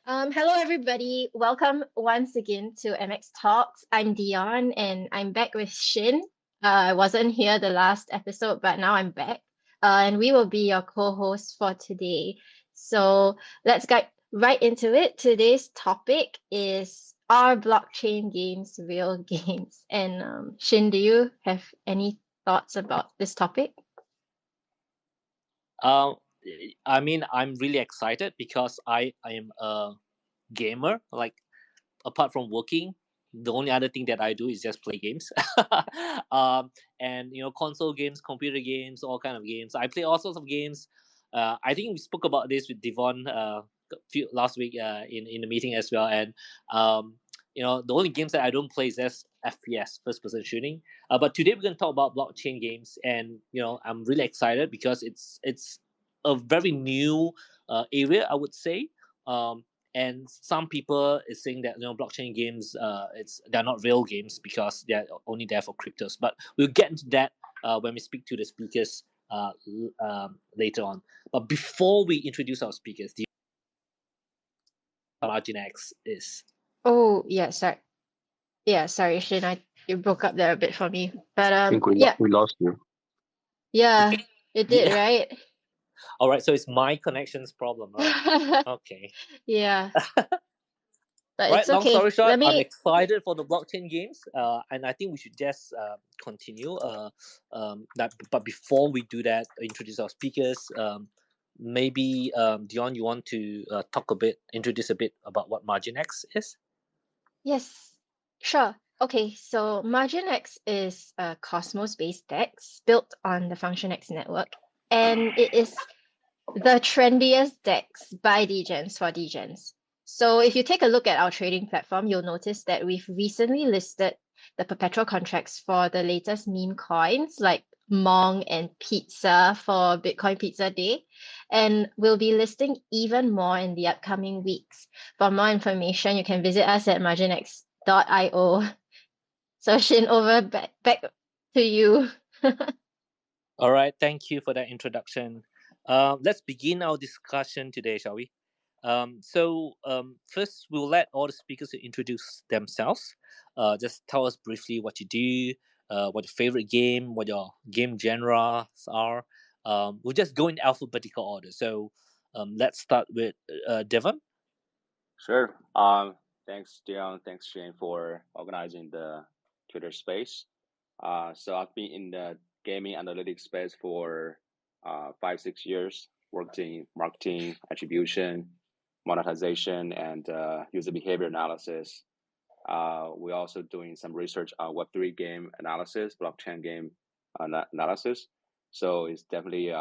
Hello everybody. Welcome once again to MX Talks. I'm Dion and I'm back with Shin. I wasn't here the last episode, but now I'm back. And we will be your co-host for today. So let's get right into it. Today's topic is, are blockchain games real games? And Shin, do you have any thoughts about this topic? Um, I mean, I'm really excited because I am a gamer. Like, apart from working, the only other thing that I do is just play games. um, and console games, computer games, all kind of games. I play all sorts of games. I think we spoke about this with Devon last week in the meeting as well. And the only games that I don't play is just FPS, first person shooting. But today we're going to talk about blockchain games, and I'm really excited because it's a very new area, I would say. Um, and some people is saying that blockchain games, they're not real games because they're only there for cryptos. But we'll get into that when we speak to the speakers later on. But before we introduce our speakers, the MarginX is. Oh, yeah, sorry. Yeah, sorry, Shin, you broke up there a bit for me. But Think yeah, we lost you. yeah, it did, Yeah. right? All right, so it's my connection's problem. All right. Okay. Yeah, but Right. it's Long story okay. short, Let I'm me, excited for the blockchain games, and I think we should just continue. But before we do that, introduce our speakers. Maybe Dion, you want to introduce a bit about what MarginX is? yes, sure. Okay, so MarginX is a Cosmos-based DEX built on the FunctionX network, and it is the trendiest DEX by Degens for Degens. So if you take a look at our trading platform, you'll notice that we've recently listed the perpetual contracts for the latest meme coins like Mong and Pizza for Bitcoin Pizza Day. And we'll be listing even more in the upcoming weeks. For more information, you can visit us at marginx.io. So Shin, back to you. All right. Thank you for that introduction. Let's begin our discussion today, shall we? First, we'll let all the speakers introduce themselves. Just tell us briefly what you do, what your favorite game, what your game genres are. We'll just go in alphabetical order. So let's start with Devon. Sure. Thanks, Dion. Thanks, Shane, for organizing the Twitter space. So I've been in the gaming analytics space for 5-6 years, worked in marketing, attribution, monetization, and user behavior analysis. We're also doing some research on Web3 game analysis, blockchain game analysis. So it's definitely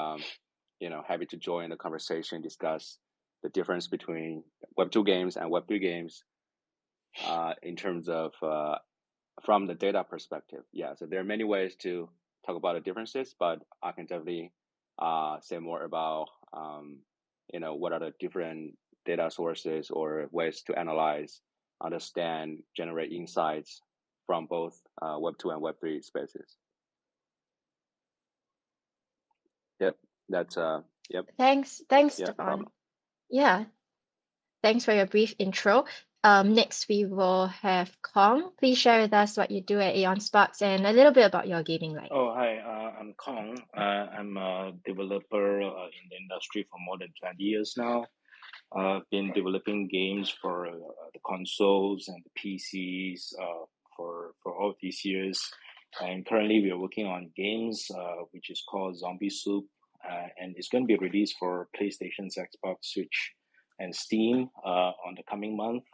happy to join the conversation, discuss the difference between Web2 games and Web3 games in terms of from the data perspective. Yeah, so there are many ways to talk about the differences, but I can definitely say more about what are the different data sources or ways to analyze, understand, generate insights from both Web2 and Web3 spaces. Yep, that's yep. Thanks, Yeah, Devon. problem. Yeah, thanks for your brief intro. Next, we will have Kong. Please share with us what you do at Aeon Sparks and a little bit about your gaming life. Oh, hi. I'm Kong. I'm a developer in the industry for more than 20 years now. I've been developing games for the consoles and the PCs for all these years. And currently, we are working on games which is called Zombie Soup, and it's going to be released for PlayStation, Xbox, Switch, and Steam on the coming month.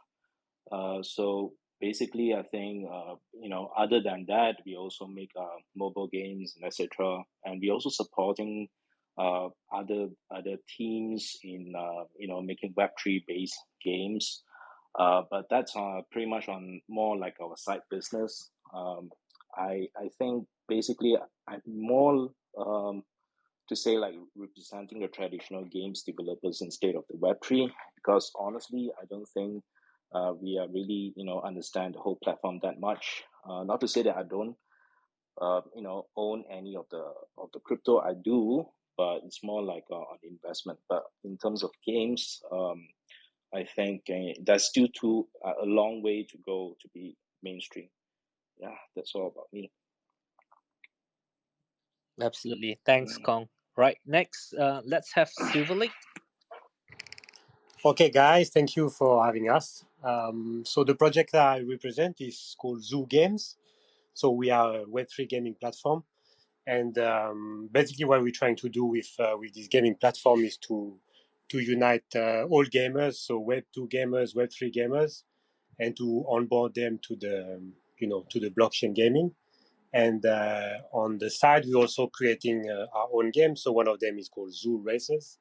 So basically, I think other than that, we also make mobile games and etc. And we also supporting other teams in making Web3 based games. But that's pretty much on more like our side business. I think basically I'm more to say like representing the traditional games developers instead of the Web3, because honestly, I don't think we are really understand the whole platform that much. Not to say that I don't own any of the crypto. I do, but it's more like an investment. But in terms of games, I think that's still a long way to go to be mainstream. Yeah, that's all about me. Absolutely. Thanks, Kong. Right, next, let's have Silver Lake. Okay, guys, thank you for having us. So the project that I represent is called Zoo Games. So we are a Web3 gaming platform, and basically what we're trying to do with this gaming platform is to unite all gamers, so Web2 gamers, Web3 gamers, and to onboard them to the to the blockchain gaming. And on the side, we're also creating our own game. So one of them is called Zoo Races.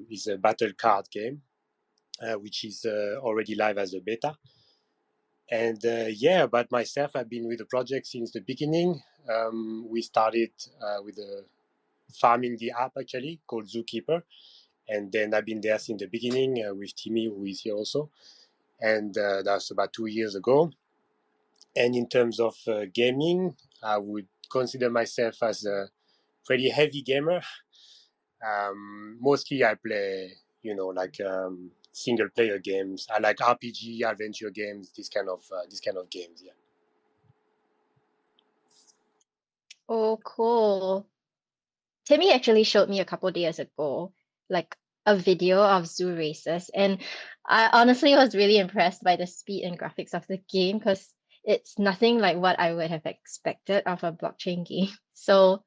It's a battle card game, which is already live as a beta. And yeah, about myself, I've been with the project since the beginning. We started with farming the app actually called Zookeeper, and then I've been there since the beginning with Timmy, who is here also, and that's about 2 years ago. And in terms of gaming, I would consider myself as a pretty heavy gamer. Mostly I play, like single player games. I like RPG, adventure games, this kind of games. Yeah. Oh, cool. Timmy actually showed me a couple days ago, like a video of zoo races, and I honestly was really impressed by the speed and graphics of the game because it's nothing like what I would have expected of a blockchain game. So,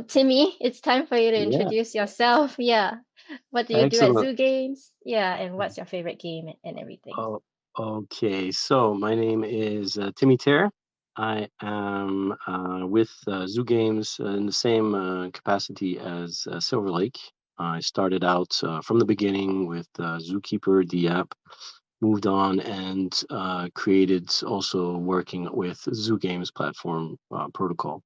Timmy, it's time for you to Yeah, introduce yourself. Yeah. What do you do at excellent. Zoo Games? Yeah, and what's your favorite game and everything? Oh, okay. So my name is Timmy Terr. I am with Zoo Games in the same capacity as Silver Lake. I started out from the beginning with Zookeeper, the app, moved on and created also working with Zoo Games platform protocol.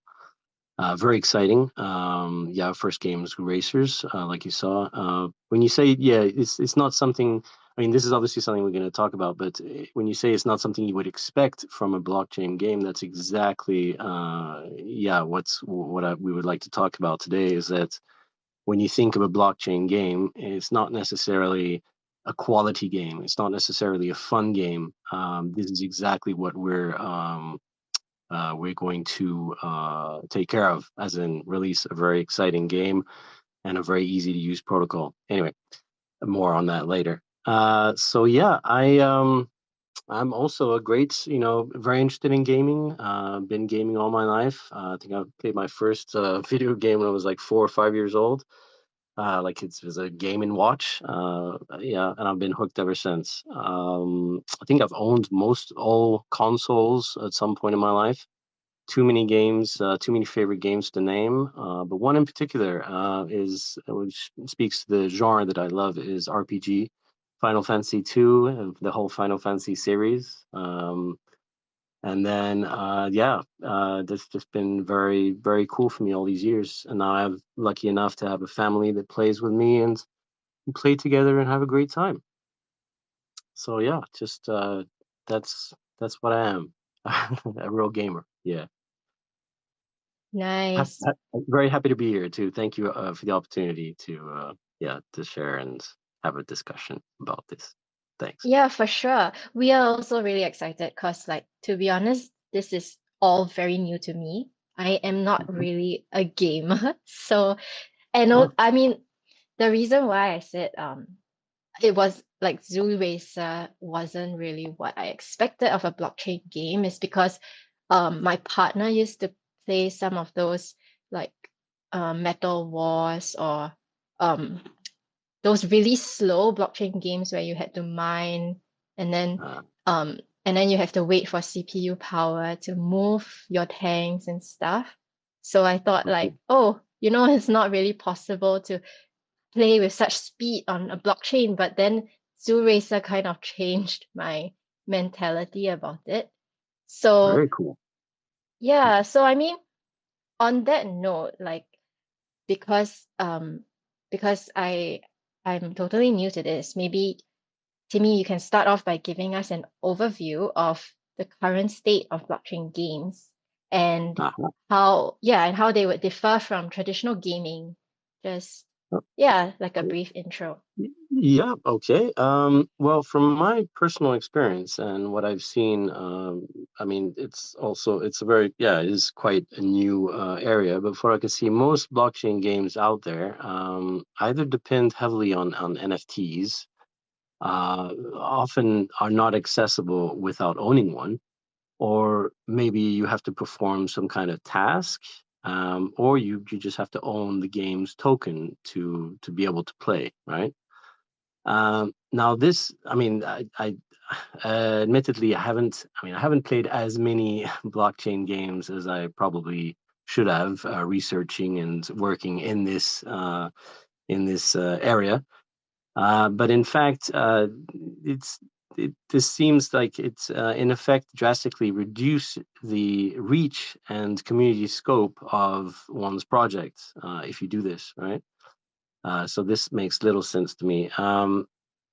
Very exciting. Yeah, first game was Racers, like you saw. When you say, yeah, it's not something. I mean, this is obviously something we're going to talk about, but when you say it's not something you would expect from a blockchain game, that's exactly, yeah, we would like to talk about today. Is that when you think of a blockchain game, it's not necessarily a quality game. It's not necessarily a fun game. This is exactly what we're going to take care of, as in release a very exciting game and a very easy to use protocol. Anyway, more on that later. So yeah, I'm also a great, very interested in gaming. Been gaming all my life. I think I played my first video game when I was like 4 or 5 years old. Like it was a Game and Watch. Yeah, and I've been hooked ever since. I think I've owned most all consoles at some point in my life. Too many games, too many favorite games to name. But one in particular is which speaks to the genre that I love is RPG. Final Fantasy II, the whole Final Fantasy series. And then, yeah, that's just been very, very cool for me all these years. And now I'm lucky enough to have a family that plays with me and we play together and have a great time. So yeah, just that's what I am, a real gamer. Yeah. Nice. Very happy to be here too. Thank you for the opportunity to to share and have a discussion about this. Thanks. Yeah, for sure. We are also really excited because, like, to be honest, this is all very new to me. I am not Mhm. really a gamer. So, Oh, I mean, the reason why I said it was like Zoo Racer wasn't really what I expected of a blockchain game is because my partner used to play some of those like Metal Wars or um those really slow blockchain games where you had to mine and then uh, um and then you have to wait for CPU power to move your tanks and stuff. So I thought like, mhm. oh, it's not really possible to play with such speed on a blockchain, but then Zoo Racer kind of changed my mentality about it. So Very cool. yeah, so I mean on that note, like because I'm totally new to this, maybe Timmy, you can start off by giving us an overview of the current state of blockchain games and Uh-huh. how they would differ from traditional gaming. Just Yeah, like a brief intro. Yeah, okay. Well, from my personal experience and what I've seen, I mean, it's a very, yeah, it is quite a new area. But for I can see, most blockchain games out there either depend heavily on NFTs, often are not accessible without owning one, or maybe you have to perform some kind of task, or you just have to own the game's token to be able to play, right? Now this, I mean, I admittedly, I haven't played as many blockchain games as I probably should have, researching and working in this area. But in fact, this seems like it's in effect drastically reduce the reach and community scope of one's project if you do this, right? So this makes little sense to me.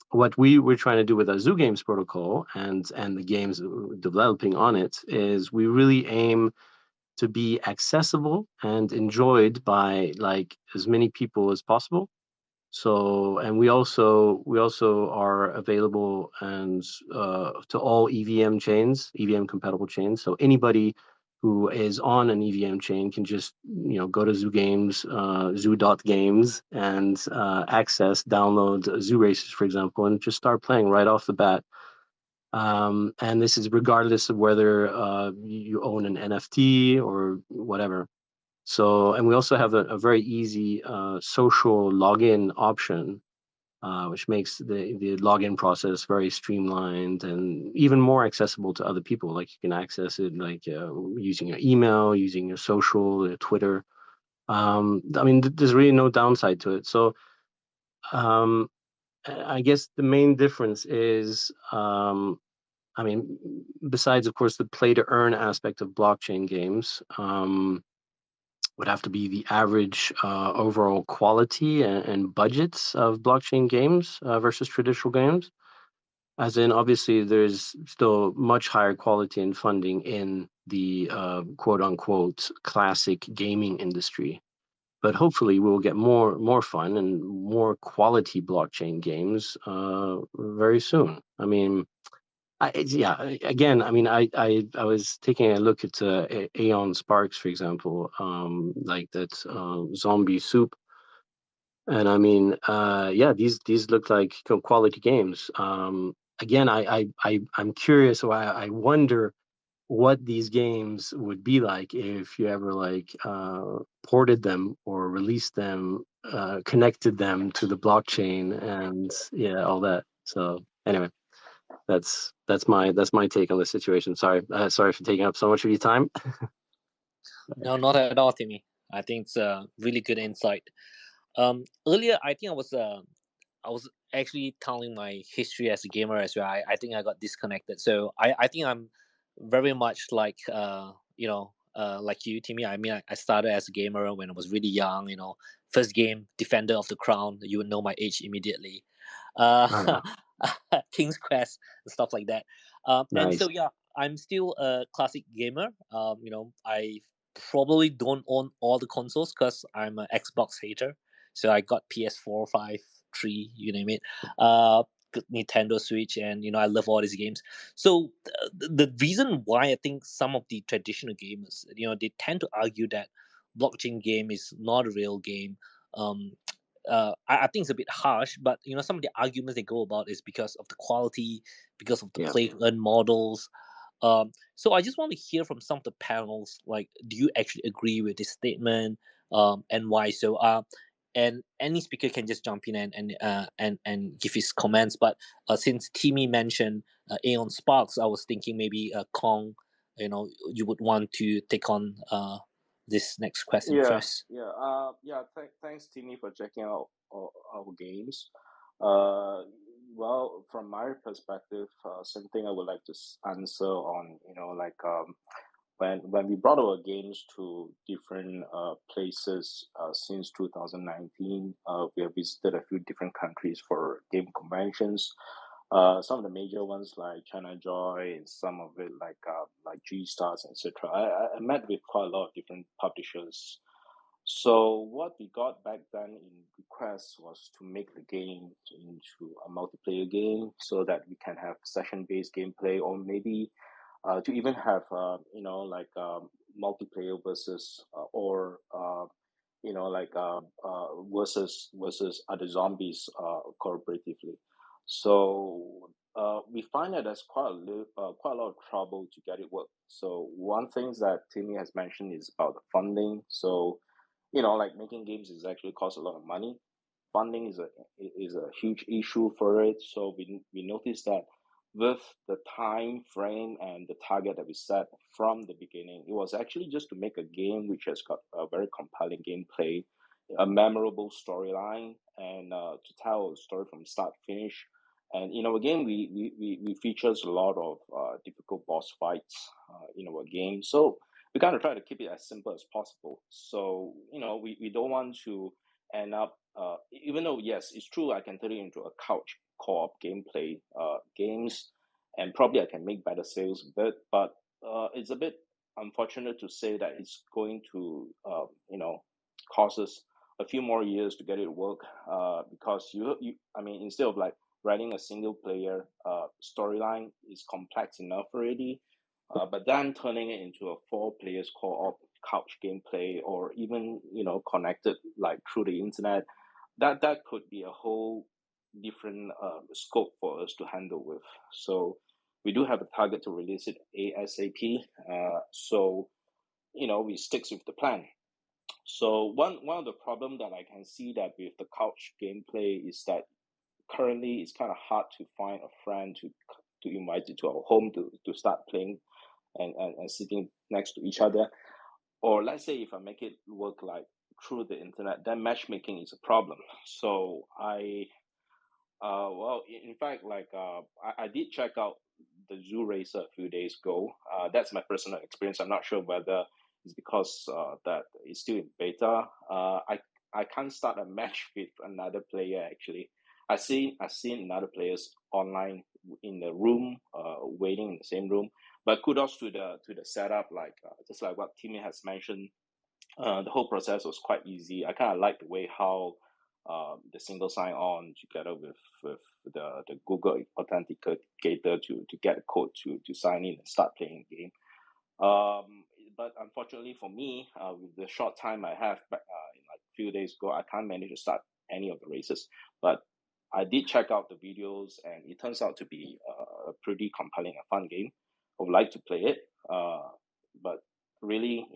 What we were trying to do with our Zoo Games protocol and the games we're developing on it is we really aim to be accessible and enjoyed by like as many people as possible. So, and we also are available and to all EVM chains, EVM compatible chains. So anybody who is on an EVM chain can just go to Zoo Games, zoo.games, and download Zoo Races, for example, and just start playing right off the bat. And this is regardless of whether you own an NFT or whatever. So, and we also have a very easy social login option, which makes the login process very streamlined and even more accessible to other people. Like you can access it like using your email, using your social, your Twitter. I mean, there's really no downside to it. So um, I guess the main difference is, I mean, besides of course the play to earn aspect of blockchain games. Would have to be the average overall quality and budgets of blockchain games versus traditional games. As in, obviously, there's still much higher quality and funding in the quote unquote classic gaming industry. But hopefully, we'll get more fun and more quality blockchain games very soon. I mean, yeah. Again, I mean, I was taking a look at Aeon Sparks, for example, like that Zombie Soup, and I mean, yeah, these look like quality games. Again, I'm curious. Why I wonder what these games would be like if you ever like ported them or released them, connected them to the blockchain, and yeah, all that. So anyway, that's my take on the situation. Sorry for taking up so much of your time. No, not at all, Timmy. I think it's a really good insight. Earlier, I think I was actually telling my history as a gamer as well. I think I got disconnected. So I think I'm very much like like you, Timmy. I mean, I started as a gamer when I was really young. First game, Defender of the Crown. You would know my age immediately. Oh, King's Quest and stuff like that. And so nice. yeah, I'm still a classic gamer. I probably don't own all the consoles because I'm an Xbox hater. So I got PS4, 5, 3, you name it. Uh, Nintendo Switch, and I love all these games. So the reason why I think some of the traditional gamers, they tend to argue that blockchain game is not a real game. Um, I think it's a bit harsh, but some of the arguments they go about is because of the quality, because of the Yeah. play to earn models. So I just want to hear from some of the panels, like, do you actually agree with this statement, and why so? And any speaker can just jump in and give his comments. But since Timmy mentioned Aeon Sparks, I was thinking maybe Kong, you would want to take on this next question Yeah, first. yeah, yeah. Thanks, Timmy, for checking out our games. Uh, well, from my perspective, something I would like to answer on, like when we brought our games to different places since 2019, we have visited a few different countries for game conventions. Some of the major ones like China Joy, and some of it like G Stars, etc. I met with quite a lot of different publishers So what we got back then in request was to make the game into a multiplayer game so that we can have session-based gameplay, or maybe to even have multiplayer versus versus other zombies cooperatively. So we find that there's quite a lot of trouble to get it work. So one thing that Timmy has mentioned is about the funding. So making games is actually costs a lot of money. Funding is a huge issue for it. So we noticed that with the time frame and the target that we set from the beginning, it was actually just to make a game which has got a very compelling gameplay, a memorable storyline, and to tell a story from start to finish. And in our game, we features a lot of difficult boss fights in our game. So we kind of try to keep it as simple as possible. So we don't want to end up even though yes, it's true, I can turn it into a couch co-op gameplay games, and probably I can make better sales with it, but it's a bit unfortunate to say that it's going to cost us a few more years to get it to work, because instead of like writing a single player storyline is complex enough already, but then turning it into a 4 players co-op couch gameplay, or even connected like through the internet, that could be a whole different scope for us to handle with. So we do have a target to release it ASAP. So we stick with the plan. So one of the problem that I can see that with the couch gameplay is that currently it's kind of hard to find a friend to invite you to our home to start playing and sitting next to each other. Or let's say if I make it work like through the internet, then matchmaking is a problem. So in fact, I did check out the Zoo Racer a few days ago. That's my personal experience. I'm not sure whether it's because that it's still in beta. I can't start a match with another player actually. I've seen another players online in the room, waiting in the same room. But kudos to the setup, just like what Timmy has mentioned. The whole process was quite easy. I kind of like the way how the single sign on together with the Google Authenticator to get a code to sign in and start playing the game. But unfortunately for me, with the short time I have like a few days ago, I can't manage to start any of the races. But I did check out the videos, and it turns out to be a pretty compelling and fun game. I would like to play it, but really,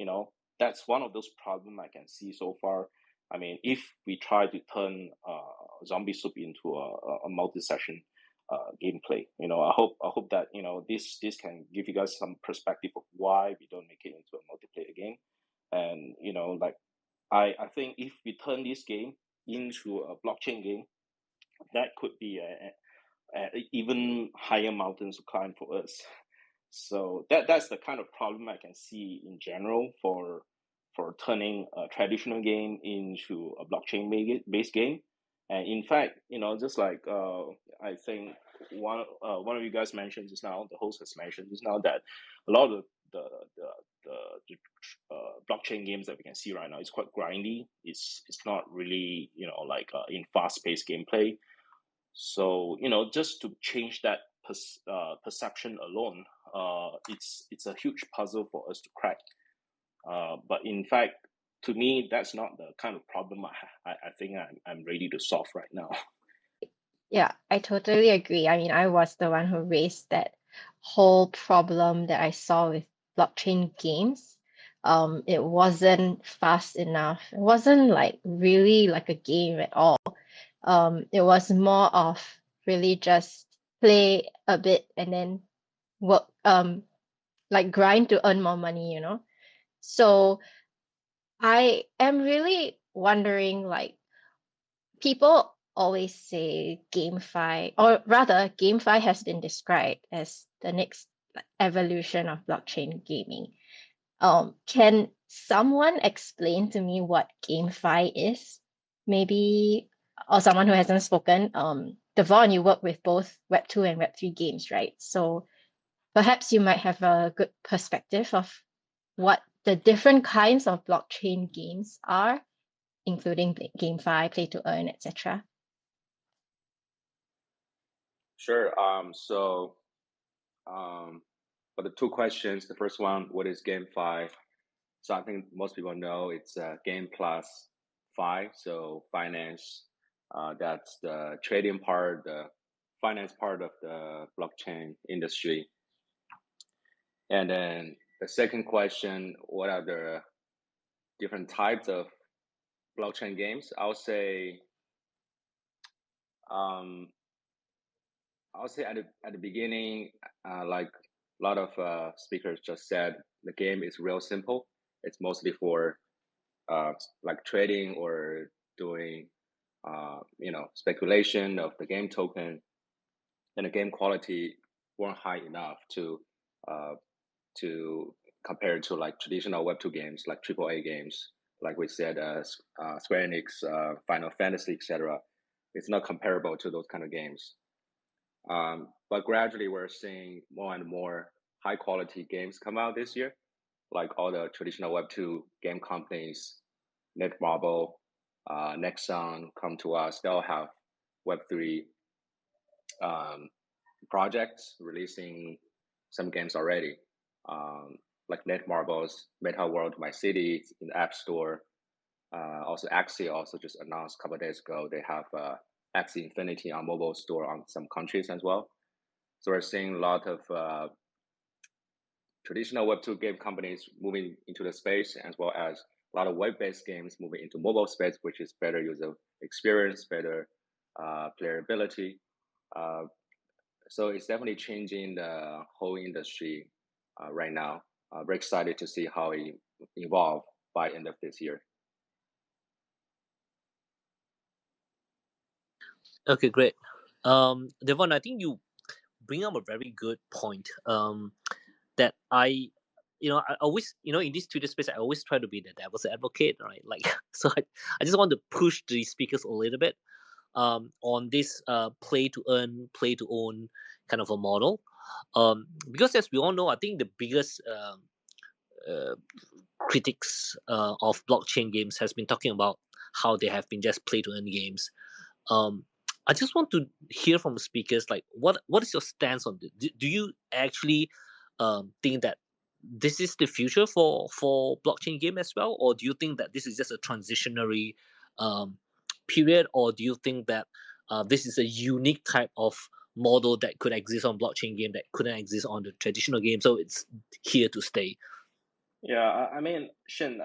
that's one of those problems I can see so far. I mean, if we try to turn Zombie Soup into a multi-session gameplay, I hope that this can give you guys some perspective of why we don't make it into a multiplayer game. And I think if we turn this game into a blockchain game, that could be a even higher mountains to climb for us. So that's the kind of problem I can see in general for turning a traditional game into a blockchain based game. And in fact, just like I think one of you guys mentioned just now, the host has mentioned just now, that a lot of the blockchain games that we can see right now is quite grindy. It's not really in fast paced gameplay. So just to change that perception alone, it's a huge puzzle for us to crack. But in fact, to me, that's not the kind of problem I think I'm ready to solve right now. Yeah, I totally agree. I mean, I was the one who raised that whole problem that I saw with blockchain games. It wasn't fast enough. It wasn't like really like a game at all. It was more of really just play a bit and then work, like grind to earn more money, So I am really wondering, like, people always say GameFi, or rather, GameFi has been described as the next evolution of blockchain gaming. Can someone explain to me what GameFi is? Maybe, or someone who hasn't spoken. Devon, you work with both Web2 and Web3 games, right? So perhaps you might have a good perspective of what the different kinds of blockchain games are, including GameFi, play to earn, etc.? Sure. For the two questions, the first one, what is GameFi? So I think most people know it's game plus fi, so finance. That's the trading part, the finance part of the blockchain industry. And then the second question, what are the different types of blockchain games? I'll say at the beginning, like a lot of speakers just said, the game is real simple. It's mostly for like trading or doing speculation of the game token, and the game quality weren't high enough to compare to like traditional Web2 games, like AAA games, like we said, Square Enix, Final Fantasy, etc. It's not comparable to those kind of games. But gradually, we're seeing more and more high quality games come out this year, like all the traditional Web2 game companies, Netmarble, Nexon come to us. They'll have Web3 projects releasing some games already, like Netmarble's Meta World My City in the App Store. Also, Axie also just announced a couple of days ago they have Axie Infinity on mobile store on some countries as well. So we're seeing a lot of traditional Web2 game companies moving into the space, as well as a lot of web-based games moving into mobile space, which is better user experience, better playability. So it's definitely changing the whole industry right now. Very excited to see how it evolve by end of this year. Okay, great. Devon, I think you bring up a very good point. That I always, in this Twitter space, I always try to be the devil's advocate, right? Like, so I just want to push the speakers a little bit on this play to earn, play to own kind of a model. Because as we all know, I think the biggest critics of blockchain games has been talking about how they have been just play to earn games. I just want to hear from the speakers, like what is your stance on this? Do you actually think that this is the future for blockchain game as well, or do you think that this is just a transitionary period, or do you think that this is a unique type of model that could exist on blockchain game that couldn't exist on the traditional game, so it's here to stay? Yeah, I mean, Shin,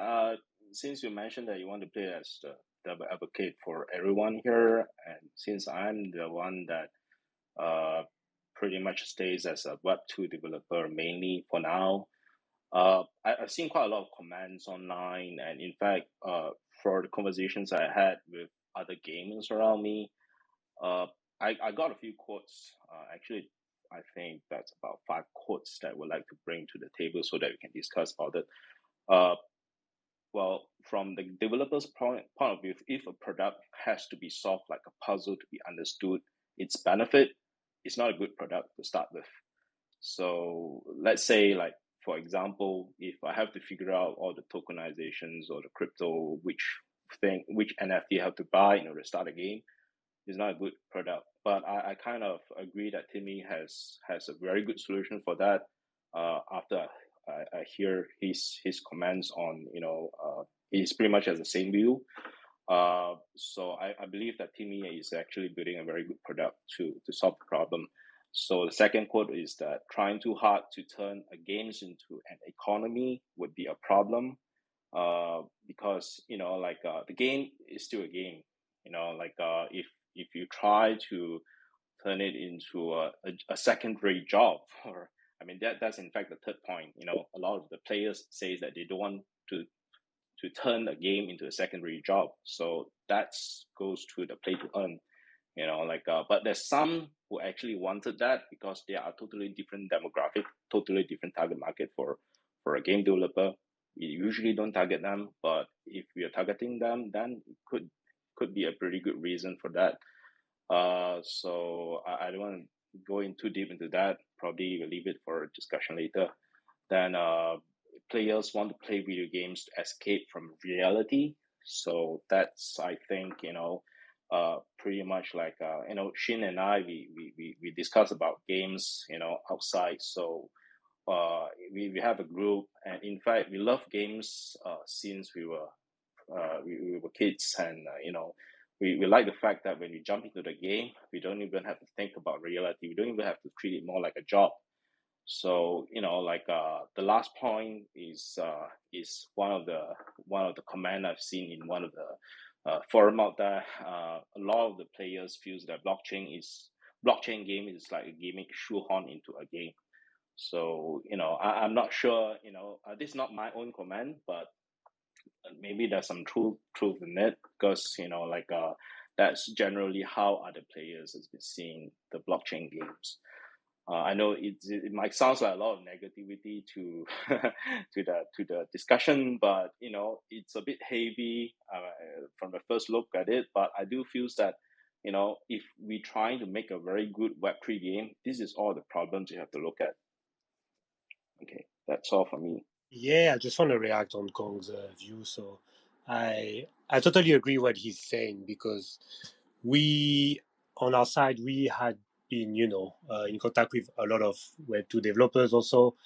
since you mentioned that you want to play as the devil advocate for everyone here, and since I'm the one that pretty much stays as a Web2 developer mainly for now, I've seen quite a lot of comments online, and in fact, for the conversations I had with other gamers around me, I got a few quotes. Actually, I think that's about 5 quotes that I would like to bring to the table so that we can discuss about it. Well, from the developer's point of view, if a product has to be solved like a puzzle to be understood, its benefit, it's not a good product to start with. So let's say, like, for example, if I have to figure out all the tokenizations or the crypto, which NFT I have to buy in order to start a game, it's not a good product. But I kind of agree that Timmy has a very good solution for that. After I hear his comments on, he's pretty much has the same view. So I believe that Timmy is actually building a very good product to solve the problem. So the second quote is that trying too hard to turn a games into an economy would be a problem, because the game is still a game. If you try to turn it into a secondary job, or I mean that's in fact the third point. A lot of the players say that they don't want to turn a game into a secondary job. So that goes to the play to earn. But there's some who actually wanted that because they are totally different demographic, totally different target market for a game developer. We usually don't target them, but if we are targeting them, then it could be a pretty good reason for that. So I don't want to go in too deep into that. Probably we'll leave it for discussion later. Then players want to play video games to escape from reality. So that's, I think, pretty much like, Shin and I, we discuss about games, outside. So we have a group, and in fact, we love games since we were kids, and we like the fact that when we jump into the game, we don't even have to think about reality. We don't even have to treat it more like a job. So the last point is one of the comment I've seen in one of the forum out there. A lot of the players feels that blockchain game is like a gimmick shoehorned into a game. So I'm not sure. This is not my own comment, but maybe there's some truth in it, because that's generally how other players has been seeing the blockchain games. I know it might sound like a lot of negativity to to the discussion, but it's a bit heavy from the first look at it. But I do feel that if we trying to make a very good Web3 game, this is all the problems you have to look at. Okay, that's all for me. Yeah, I just want to react on Kong's view. So I totally agree what he's saying, because we on our side we had been in contact with a lot of Web2 developers also,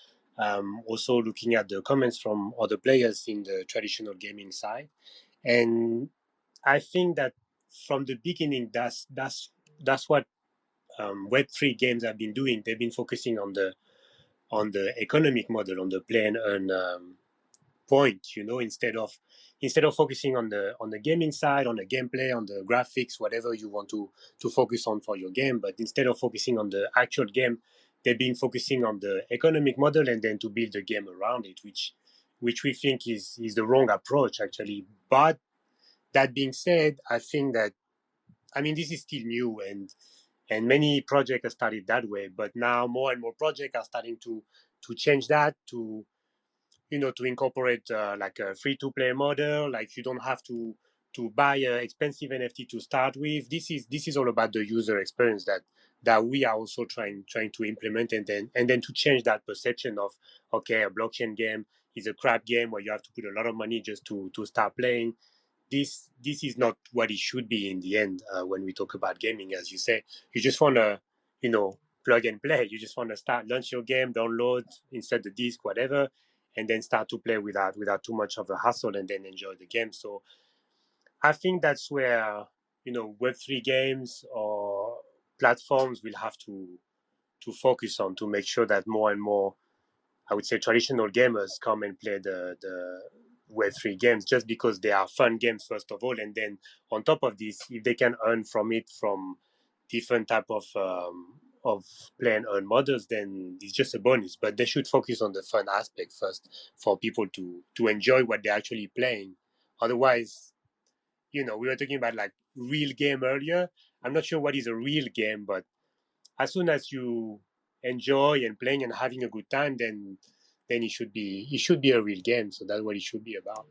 also looking at the comments from other players in the traditional gaming side, and I think that from the beginning that's what Web3 games have been doing. They've been focusing on the economic model, on the play and earn point, instead of focusing on the gaming side, on the gameplay, on the graphics, whatever you want to focus on for your game. But instead of focusing on the actual game, they've been focusing on the economic model and then to build the game around it, which we think is the wrong approach actually. But that being said, I think that, I mean, this is still new, and many projects have started that way, but now more and more projects are starting to change that, to to incorporate like a free-to-play model. Like, you don't have to buy an expensive NFT to start with. This is all about the user experience that we are also trying to implement, and then to change that perception of, okay, a blockchain game is a crap game where you have to put a lot of money just to start playing. This is not what it should be in the end. When we talk about gaming, as you say, you just want to plug and play. You just want to launch your game, download, insert the disc, whatever, and then start to play without too much of a hassle, and then enjoy the game. So I think that's where Web3 games or platforms will have to focus on, to make sure that more and more, I would say, traditional gamers come and play the Web3 games, just because they are fun games first of all, and then on top of this, if they can earn from it, from different type of play and earn models, then it's just a bonus. But they should focus on the fun aspect first, for people to enjoy what they're actually playing. Otherwise, we were talking about like real game earlier. I'm not sure what is a real game, but as soon as you enjoy and playing and having a good time, then it should be a real game. So that's what it should be about.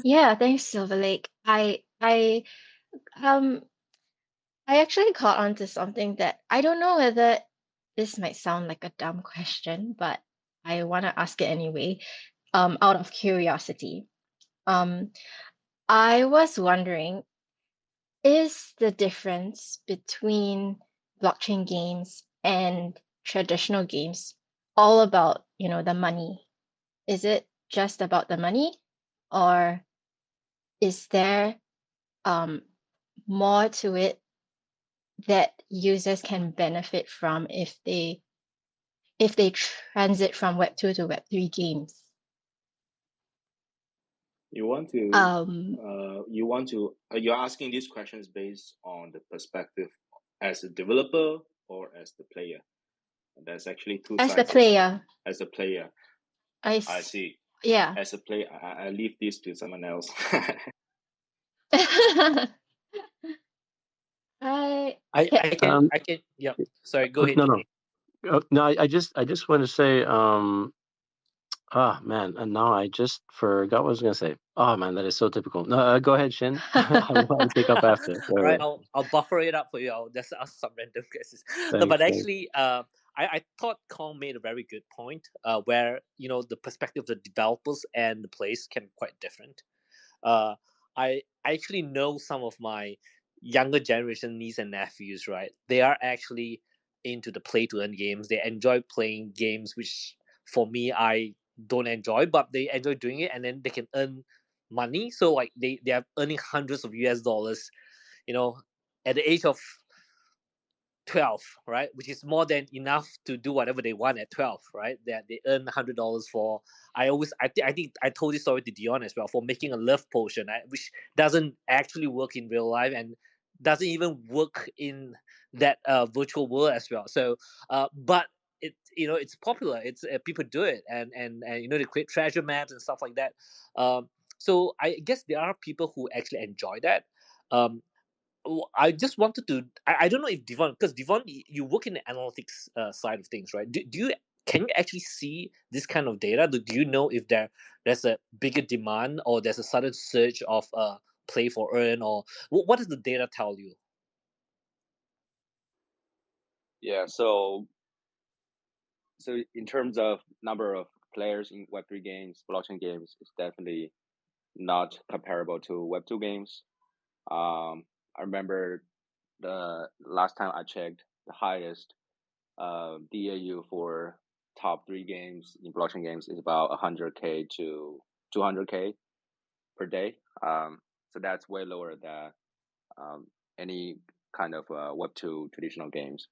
Yeah, thanks, Silver Lake. Um I actually caught on to something that I don't know whether this might sound like a dumb question, but I want to ask it anyway, out of curiosity. I was wondering, is the difference between blockchain games and traditional games all about, the money? Is it just about the money, or is there more to it that users can benefit from if they transit from Web2 to Web3 games? You're asking these questions based on the perspective as a developer or as the player? There's actually two As sides. the player. As a player. I see. Yeah. As a player, I leave this to someone else. I can yeah. Sorry, go ahead. No, I just want to say, Oh man, and now I just forgot what I was gonna say. Oh man, that is so typical. No, go ahead, Shin. I'll take up after. All right, Whatever. I'll buffer it up for you. I'll just ask some random questions. No, Thanks, but thanks. actually, I thought Kong made a very good point. Where the perspective of the developers and the players can be quite different. Uh, I actually know some of my younger generation niece and nephews. Right, they are actually into the play to earn games. They enjoy playing games, which for me I don't enjoy, but they enjoy doing it, and then they can earn money. So like they are earning hundreds of US dollars, you know, at the age of 12, right, which is more than enough to do whatever they want at 12, right, that they earn $100 for. I think I told this story to Dion as well, for making a love potion, right, which doesn't actually work in real life and doesn't even work in that virtual world as well. So but it's popular. It's people do it, and they create treasure maps and stuff like that. So I guess there are people who actually enjoy that. um I just wanted to. I don't know if Devon, because Devon, you work in the analytics side of things, right? Do you can you actually see this kind of data? Do you know if there's a bigger demand, or there's a sudden surge of play for earn, or what does the data tell you? Yeah, so in terms of number of players in Web3 games, blockchain games, it's definitely not comparable to Web2 games. I remember the last time I checked, the highest DAU for top 3 games in blockchain games is about 100K to 200K per day. So that's way lower than any kind of Web2 traditional games.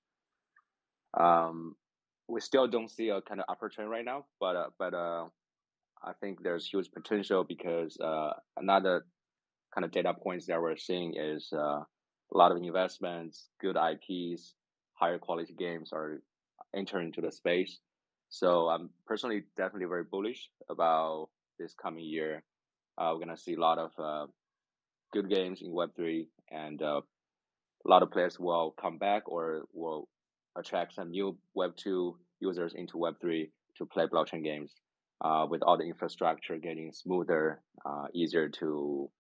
We still don't see a kind of upper trend right now, but I think there's huge potential because another kind of data points that we're seeing is a lot of investments, good IPs, higher quality games are entering into the space. So I'm personally definitely very bullish about this coming year. We're gonna see a lot of good games in Web3, and a lot of players will come back or will attract some new Web2 users into Web3 to play blockchain games. With all the infrastructure getting smoother, easier to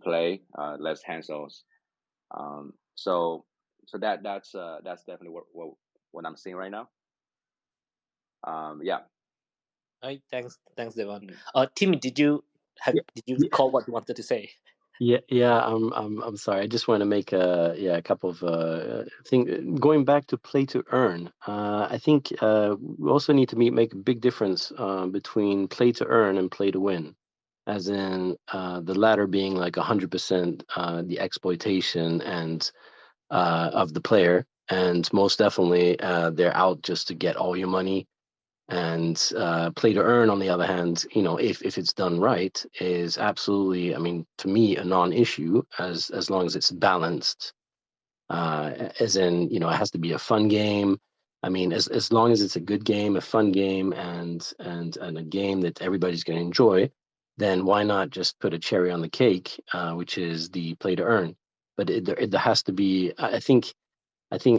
play, less hassles. So that's definitely what I'm seeing right now. Yeah. Right, thanks, Devon. Mm. Timmy, Yeah, did you yeah, recall what you wanted to say? yeah. I'm sorry. I just want to make a couple of thing going back to play to earn. I think we also need to make a big difference between play to earn and play to win, as in the latter being like 100% the exploitation and of the player, and most definitely they're out just to get all your money. And play to earn, on the other hand, if it's done right, is absolutely, I mean, to me, a non-issue as long as it's balanced. As in, it has to be a fun game. I mean, as long as it's a good game, a fun game, and a game that everybody's going to enjoy, then why not just put a cherry on the cake, which is the play to earn? But there has to be, I think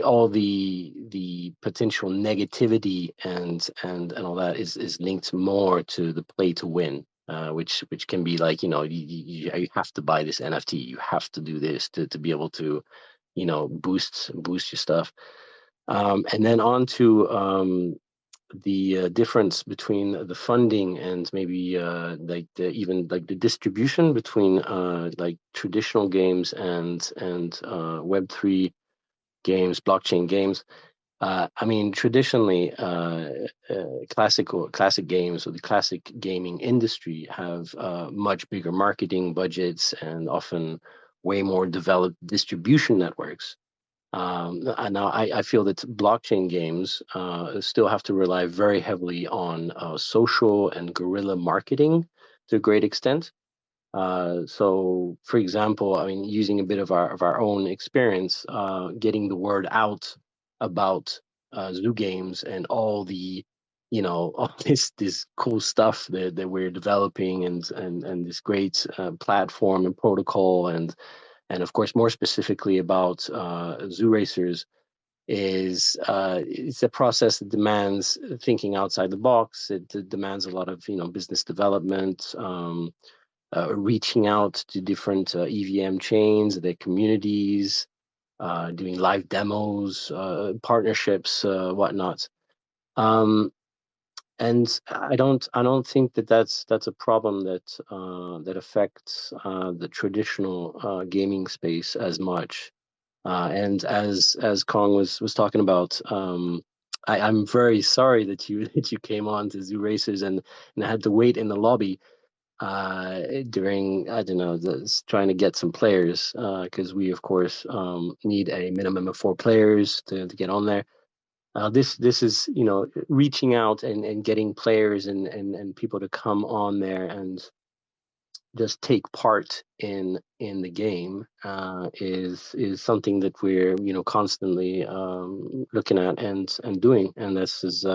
all the potential negativity and all that is linked more to the play to win, which can be like, you have to buy this NFT, you have to do this to be able to boost your stuff. And then on to the difference between the funding and maybe like even like the distribution between like traditional games and Web3 games, blockchain games. I mean, traditionally, classic games or the classic gaming industry have much bigger marketing budgets and often way more developed distribution networks. And now I feel that blockchain games still have to rely very heavily on social and guerrilla marketing to a great extent. So, for example, I mean, using a bit of our own experience, getting the word out about zoo games and all the, all this cool stuff that we're developing, and this great platform and protocol, and of course more specifically about zoo racers, it's a process that demands thinking outside the box. It demands a lot of business development, reaching out to different EVM chains, their communities, doing live demos, partnerships, whatnot. And I don't think that that's a problem that affects the traditional gaming space as much. And as Kong was talking about, I'm very sorry that you came on to Zoo Racers and had to wait in the lobby during, I don't know, trying to get some players, because we of course need a minimum of 4 players to get on there. This is reaching out and getting players and people to come on there and just take part in the game is something that we're constantly looking at and doing. And this is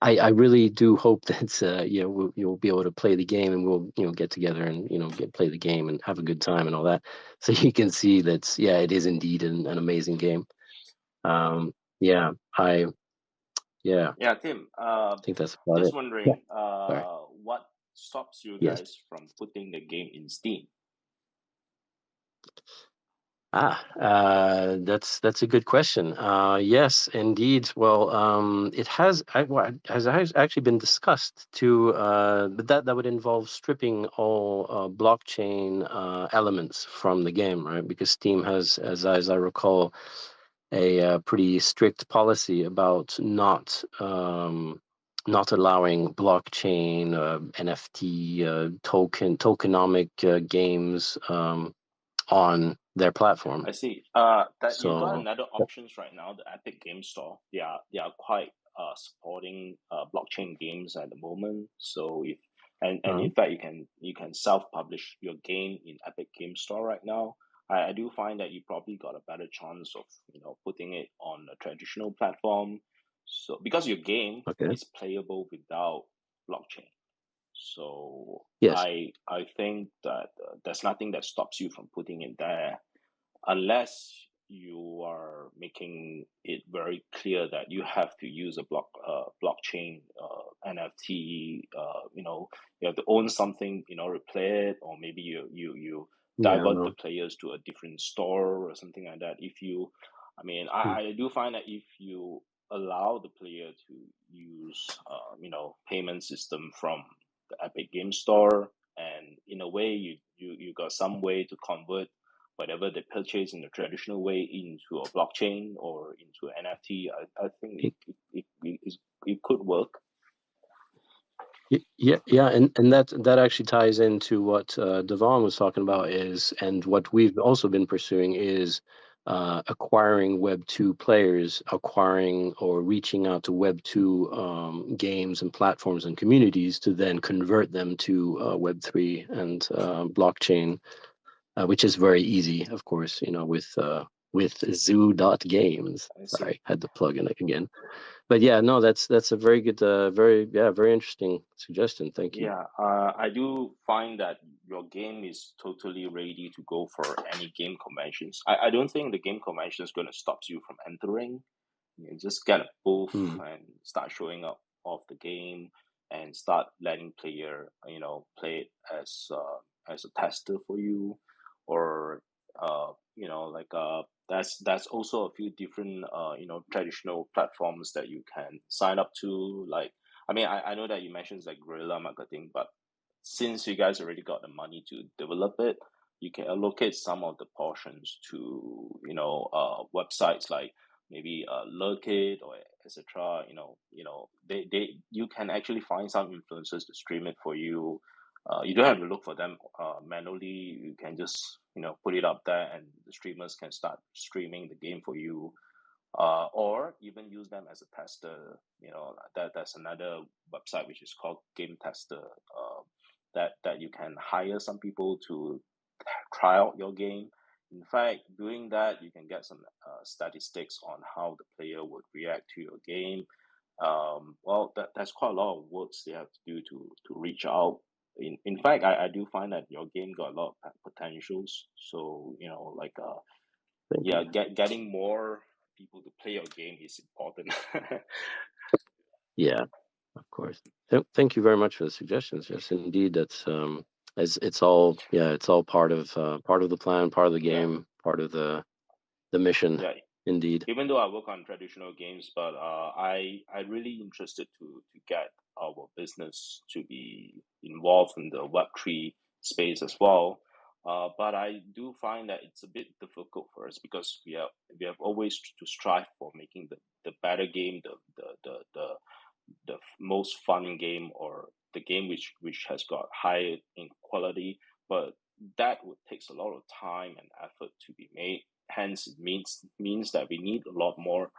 I really do hope that you'll be able to play the game, and we'll get together and play the game and have a good time and all that, so you can see that it is indeed an amazing game. Yeah, Tim, I think that's about just it. wondering, Sorry. what stops you Yes. guys from putting the game in Steam? That's a good question. Yes, indeed. Well, it has actually been discussed to, but that would involve stripping all blockchain elements from the game, right? Because Steam has, as I recall, a pretty strict policy about not allowing blockchain, NFT, tokenomic games on their platform. I see. That you've got So another options right now. The Epic Game Store. They are quite supporting blockchain games at the moment. So if and in fact you can self-publish your game in Epic Game Store right now. I do find that you probably got a better chance of putting it on a traditional platform. So because your game okay, is playable without blockchain. So yes, I think that there's nothing that stops you from putting it there, unless you are making it very clear that you have to use a blockchain NFT. You have to own something in order to play it, or maybe you yeah, divert the no, players to a different store or something like that. If you, I mean, I do find that if you allow the player to use payment system from the Epic Game Store, and in a way you got some way to convert whatever they purchase in the traditional way into a blockchain or into an NFT, I think it could work. yeah, and that actually ties into what Devon was talking about, and what we've also been pursuing is acquiring Web 2 players, acquiring or reaching out to Web 2 games and platforms and communities to then convert them to Web 3 and blockchain, which is very easy, of course, with zoo.games. Sorry, had to plug in it again. But yeah, no, that's a very good, very interesting suggestion. Thank you. Yeah, I do find that your game is totally ready to go for any game conventions. I don't think the game convention is going to stop you from entering. You just get a booth and start showing up of the game and start letting player play it as a tester for you, or that's also a few different traditional platforms that you can sign up to. Like, I mean, I know that you mentioned like guerrilla marketing, but since you guys already got the money to develop it, you can allocate some of the portions to websites like maybe Lurkit or etc. You can actually find some influencers to stream it for you. You don't have to look for them manually. You can just put it up there, and the streamers can start streaming the game for you, or even use them as a tester. That's another website which is called Game Tester. That you can hire some people to try out your game. In fact, doing that, you can get some statistics on how the player would react to your game. That's quite a lot of works they have to do to reach out. In fact, I do find that your game got a lot of potentials. So getting more people to play your game is important. Yeah, of course. Thank you very much for the suggestions. Yes, indeed, that's it's all part of the plan, part of the Yeah, game, part of the mission. yeah. Indeed. Even though I work on traditional games, but I really interested to get our business to be involved in the Web3 space as well. But I do find that it's a bit difficult for us because we have always to strive for making the better game, the most fun game, or the game which has got high in quality. But that would takes a lot of time and effort to be made. Hence, it means that we need a lot more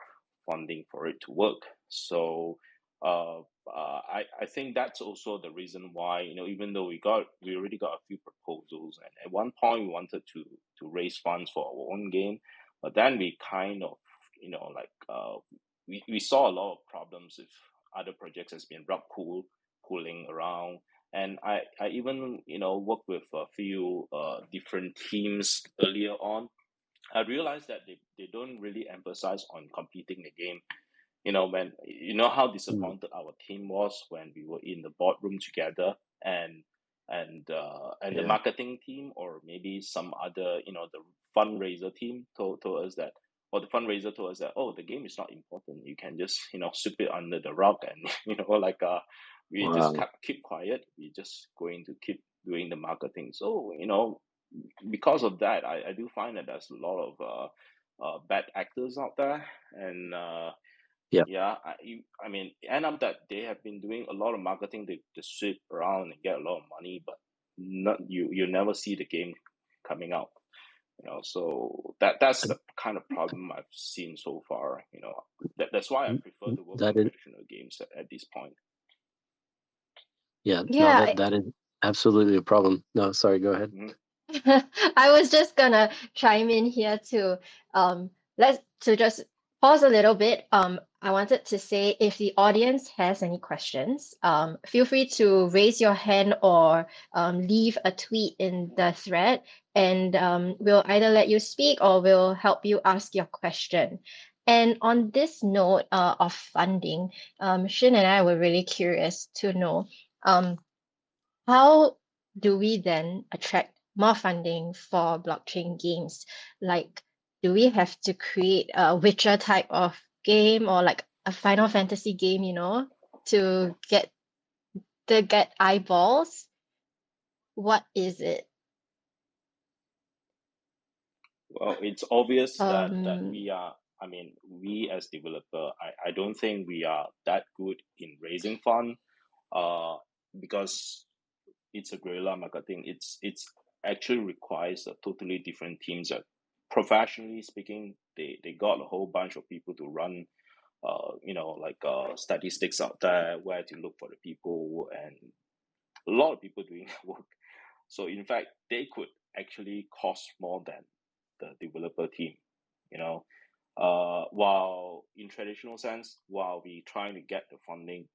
funding for it to work. So I think that's also the reason why, even though we already got a few proposals, and at one point we wanted to raise funds for our own game, but then we kind of, we saw a lot of problems with other projects has been pulling around. And I even worked with a few different teams earlier on. I realized that they don't really emphasize on completing the game. When how disappointed our team was when we were in the boardroom together, and the Yeah. marketing team, or maybe some other, the fundraiser team told us that, or the fundraiser told us that, oh, the game is not important, you can just sweep it under the rug, and we just Wow. keep quiet, we just going to keep doing the marketing. So because of that, I do find that there's a lot of bad actors out there. And Yeah. yeah, I mean, end up that they have been doing a lot of marketing to sweep around and get a lot of money, but not you never see the game coming out. So that's the kind of problem I've seen so far. That's why I prefer to work That on is, traditional games at this point. yeah. No, Yeah, that is absolutely a problem. No, sorry. Go ahead. Mhm. I was just gonna chime in here to just pause a little bit. I wanted to say, if the audience has any questions, feel free to raise your hand or leave a tweet in the thread, and we'll either let you speak or we'll help you ask your question. And on this note of funding, Shin and I were really curious to know, how do we then attract more funding for blockchain games? Like, do we have to create a Witcher type of game, or like a Final Fantasy game, to get eyeballs? What is it? Well, it's obvious that Um, we are. I mean, we as developer, I don't think we are that good in raising fund, because it's a guerrilla marketing. It's actually requires a totally different teams. That professionally speaking, they got a whole bunch of people to run, statistics out there, where to look for the people, and a lot of people doing work. So in fact, they could actually cost more than the developer team. While in traditional sense, while we trying to get the funding,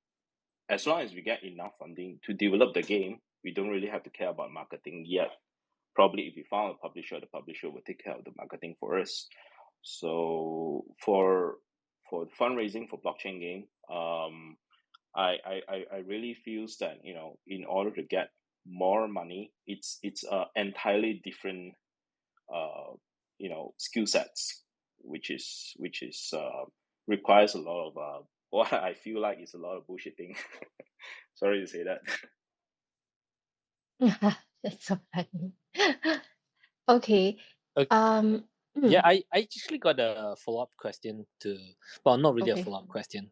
as long as we get enough funding to develop the game, we don't really have to care about marketing yet. Probably if we found a publisher, the publisher will take care of the marketing for us. So for fundraising for blockchain game, I really feels that in order to get more money, it's a entirely different skill sets, which is requires a lot of what I feel like is a lot of bullshitting. Sorry to say that. that's so funny. Okay. Okay. Um, Yeah, mm, I actually got a follow-up question not really a okay. follow-up question.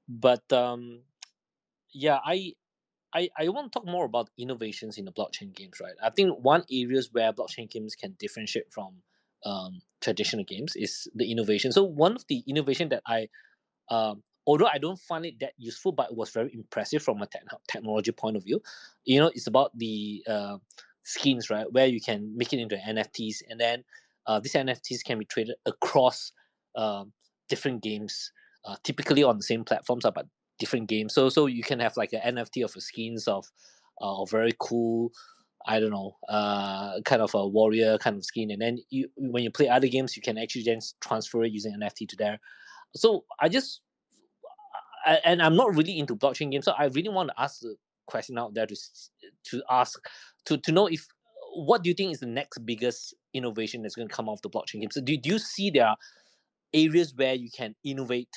But yeah, I want to talk more about innovations in the blockchain games, right? I think one areas where blockchain games can differentiate from traditional games is the innovation. So one of the innovation that although I don't find it that useful, but it was very impressive from a technology point of view, it's about the skins, right? Where you can make it into NFTs, and then these NFTs can be traded across different games, typically on the same platforms, but different games. So you can have like an NFT of a skins of very cool I don't know, kind of a warrior kind of skin, and then when you play other games, you can actually then transfer it using NFT to there. So and I'm not really into blockchain games, so I really want to ask the question out there to know if what do you think is the next biggest innovation that's going to come out of the blockchain game? So do you see there are areas where you can innovate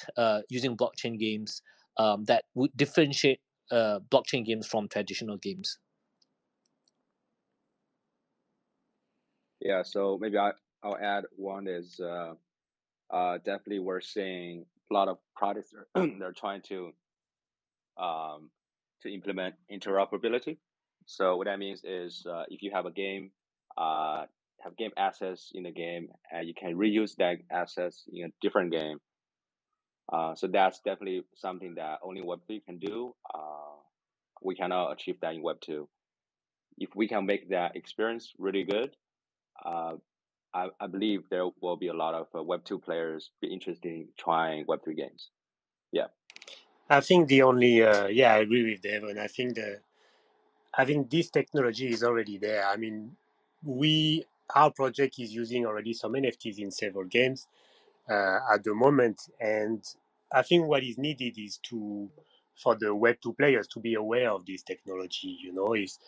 using blockchain games that would differentiate blockchain games from traditional games? Yeah, so maybe I'll add one is definitely we're seeing a lot of products they're trying to implement interoperability. So what that means is if you have a game, have game assets in the game, and you can reuse that assets in a different game. So that's definitely something that only Web3 can do. We cannot achieve that in Web2. If we can make that experience really good, I believe there will be a lot of Web2 players be interested in trying Web3 games. Yeah. I think the only I agree with Devon. I think this technology is already there. I mean, our project is using already some NFTs in several games at the moment, and I think what is needed is for the Web2 players to be aware of this technology. Is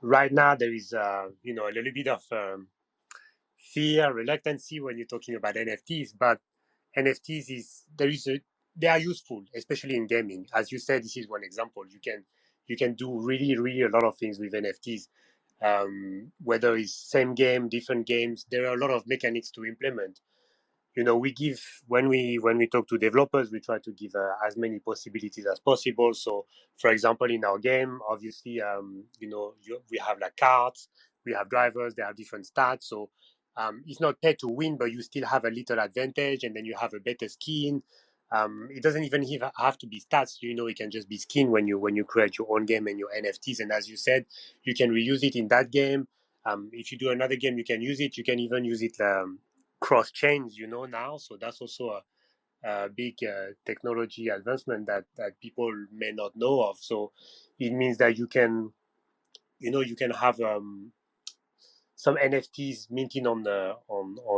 right now there is a little bit of fear, reluctancy when you're talking about NFTs, but NFTs they are useful, especially in gaming. As you said, this is one example. You can do really, really a lot of things with NFTs. Whether it's same game, different games, there are a lot of mechanics to implement. We give when we talk to developers, we try to give as many possibilities as possible. So for example, in our game, obviously we have like cards, we have drivers, they have different stats. So it's not pay to win, but you still have a little advantage, and then you have a better skin. It doesn't even have to be stats. It can just be skin when you create your own game and your NFTs. And as you said, you can reuse it in that game. If you do another game, you can use it. You can even use it cross chains, now. So that's also a big technology advancement that people may not know of. So it means that you can have some NFTs minting on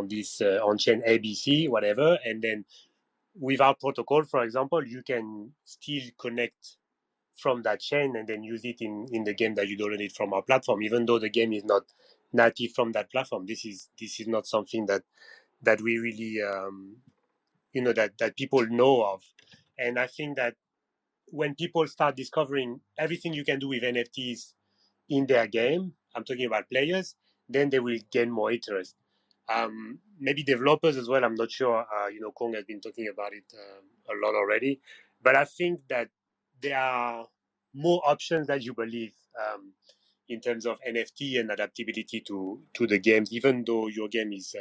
this on chain ABC, whatever, and then without protocol, for example, you can still connect from that chain and then use it in the game that you downloaded from our platform, even though the game is not native from that platform. This is not something that we really that people know of. And I think that when people start discovering everything you can do with NFTs in their game, I'm talking about players, then they will gain more interest. Maybe developers as well. I'm not sure. Kong has been talking about it a lot already, but I think that there are more options than you believe in terms of NFT and adaptability to the games. Even though your game is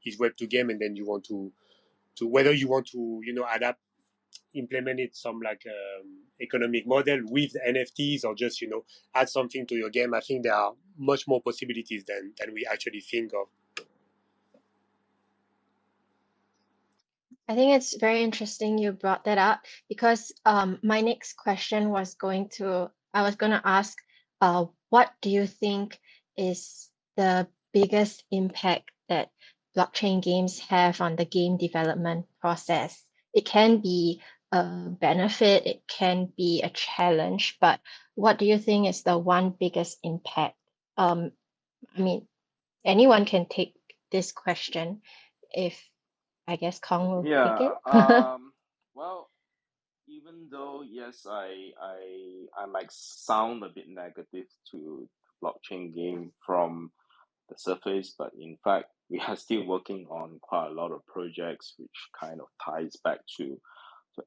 Web2 game, and then you want to whether you want to adapt, implement it some like economic model with NFTs, or just add something to your game. I think there are much more possibilities than we actually think of. I think it's very interesting you brought that up, because my next question was I was going to ask, what do you think is the biggest impact that blockchain games have on the game development process? It can be a benefit, it can be a challenge, but what do you think is the one biggest impact? I mean, anyone can take this question. If I guess Kong will take Yeah. it. Well, even though yes, I might sound a bit negative to blockchain game from the surface, but in fact, we are still working on quite a lot of projects which kind of ties back to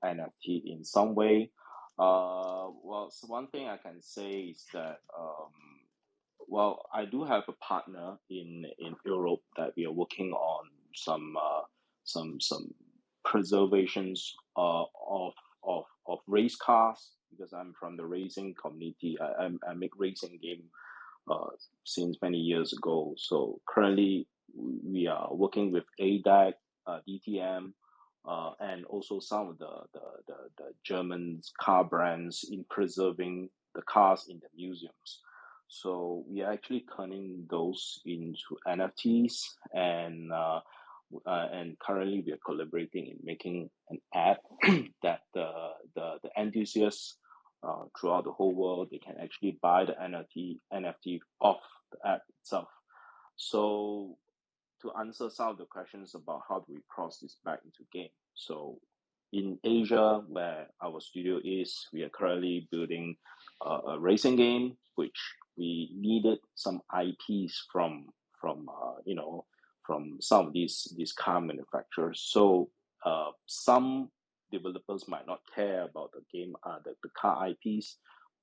NFT in some way. Well, so one thing I can say is that well, I do have a partner in Europe that we are working on some preservations of race cars, because I'm from the racing community. I make racing game since many years ago. So currently we are working with ADAC, DTM, and also some of the German car brands in preserving the cars in the museums. So we are actually turning those into NFTs, and currently we are collaborating in making an app that the enthusiasts throughout the whole world, they can actually buy the NFT off the app itself. So to answer some of the questions about how do we cross this back into game. So in Asia, where our studio is, we are currently building a racing game, which we needed some IPs from some of these car manufacturers. So some developers might not care about the game, the car IPs,